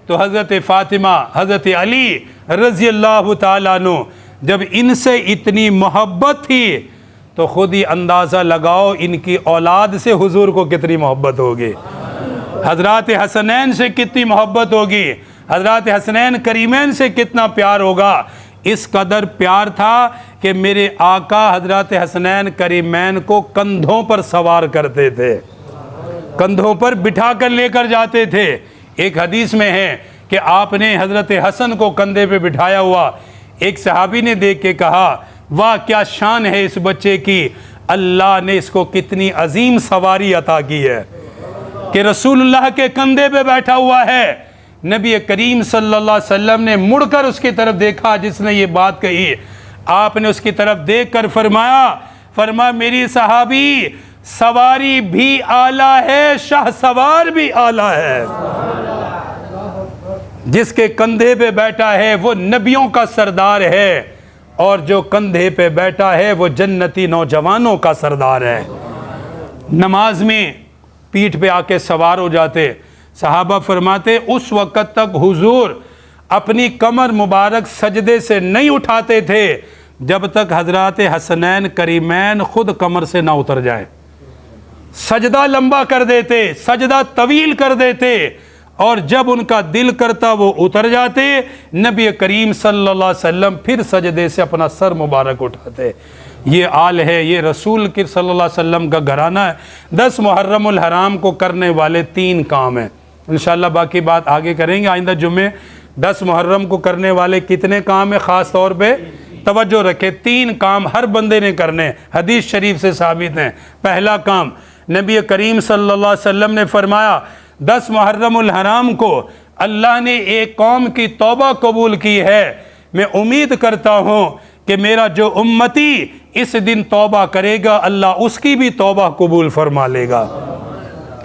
تو حضرت فاطمہ، حضرت علی رضی اللہ تعالیٰ عنہ جب ان سے اتنی محبت تھی تو خود ہی اندازہ لگاؤ ان کی اولاد سے حضور کو کتنی محبت ہوگی، حضرات حسنین سے کتنی محبت ہوگی، حضرات حسنین کریمین سے کتنا پیار ہوگا۔ اس قدر پیار تھا کہ میرے آقا حضرات حسنین کریمین کو کندھوں پر سوار کرتے تھے، کندھوں پر بٹھا کر لے کر جاتے تھے۔ ایک حدیث میں ہے کہ آپ نے حضرت حسن کو کندھے پہ بٹھایا ہوا، ایک صحابی نے دیکھ کے کہا واہ کیا شان ہے اس بچے کی، اللہ نے اس کو کتنی عظیم سواری عطا کی ہے کہ رسول اللہ کے کندھے پہ بیٹھا ہوا ہے۔ نبی کریم صلی اللہ علیہ وسلم نے مڑ کر اس کی طرف دیکھا جس نے یہ بات کہی، آپ نے اس کی طرف دیکھ کر فرمایا میری صحابی سواری بھی اعلیٰ ہے، شاہ سوار بھی اعلیٰ ہے، جس کے کندھے پہ بیٹھا ہے وہ نبیوں کا سردار ہے، اور جو کندھے پہ بیٹھا ہے وہ جنتی نوجوانوں کا سردار ہے۔ نماز میں پیٹھ پہ آ کے سوار ہو جاتے، صحابہ فرماتے اس وقت تک حضور اپنی کمر مبارک سجدے سے نہیں اٹھاتے تھے جب تک حضرات حسنین کریمین خود کمر سے نہ اتر جائیں، سجدہ لمبا کر دیتے، سجدہ طویل کر دیتے، اور جب ان کا دل کرتا وہ اتر جاتے، نبی کریم صلی اللہ علیہ وسلم پھر سجدے سے اپنا سر مبارک اٹھاتے۔ یہ آل ہے، یہ رسول کی صلی اللہ علیہ وسلم کا گھرانہ ہے۔ 10 محرم الحرام کو کرنے والے 3 کام ہیں، انشاءاللہ باقی بات آگے کریں گے آئندہ جمعے۔ 10 محرم کو کرنے والے کتنے کام ہیں خاص طور پہ توجہ رکھے، 3 کام ہر بندے نے کرنے، حدیث شریف سے ثابت ہیں۔ پہلا کام نبی کریم صلی اللہ علیہ وسلم نے فرمایا 10 محرم الحرام کو اللہ نے ایک قوم کی توبہ قبول کی ہے، میں امید کرتا ہوں کہ میرا جو امتی اس دن توبہ کرے گا اللہ اس کی بھی توبہ قبول فرما لے گا،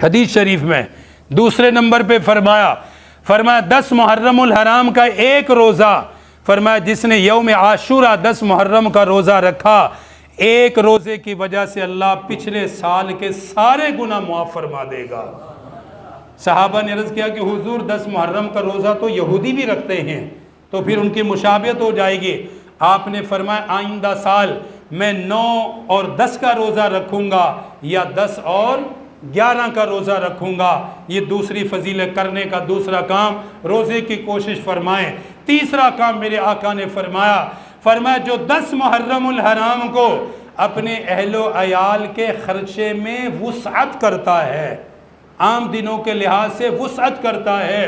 حدیث شریف میں۔ دوسرے نمبر پہ فرمایا 10 محرم الحرام کا ایک روزہ، فرمایا جس نے یوم عاشورہ 10 محرم کا روزہ رکھا، ایک روزے کی وجہ سے اللہ پچھلے سال کے سارے گناہ معاف فرما دے گا۔ صحابہ نے عرض کیا کہ حضور 10 محرم کا روزہ تو یہودی بھی رکھتے ہیں تو پھر ان کی مشابہت ہو جائے گی۔ آپ نے فرمایا آئندہ سال میں 9 اور 10 کا روزہ رکھوں گا یا 10 اور 11 کا روزہ رکھوں گا۔ یہ دوسری فضیلت کرنے کا دوسرا کام، روزے کی کوشش فرمائیں۔ تیسرا کام میرے آقا نے فرمایا جو 10 محرم الحرام کو اپنے اہل و عیال کے خرچے میں وسعت کرتا ہے، عام دنوں کے لحاظ سے وسعت کرتا ہے،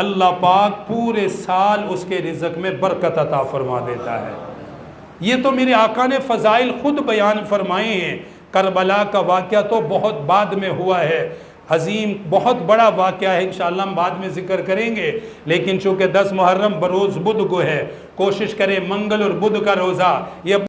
اللہ پاک پورے سال اس کے رزق میں برکت عطا فرما دیتا ہے۔ یہ تو میرے آقا نے فضائل خود بیان فرمائے ہیں۔ کربلا کا واقعہ تو بہت بعد میں ہوا ہے، عظیم بہت بڑا واقعہ ہے، انشاءاللہ ہم بعد میں ذکر کریں گے، لیکن چونکہ 10 محرم بروز بدھ کو ہے، کوشش کریں منگل اور بدھ کا روزہ یہ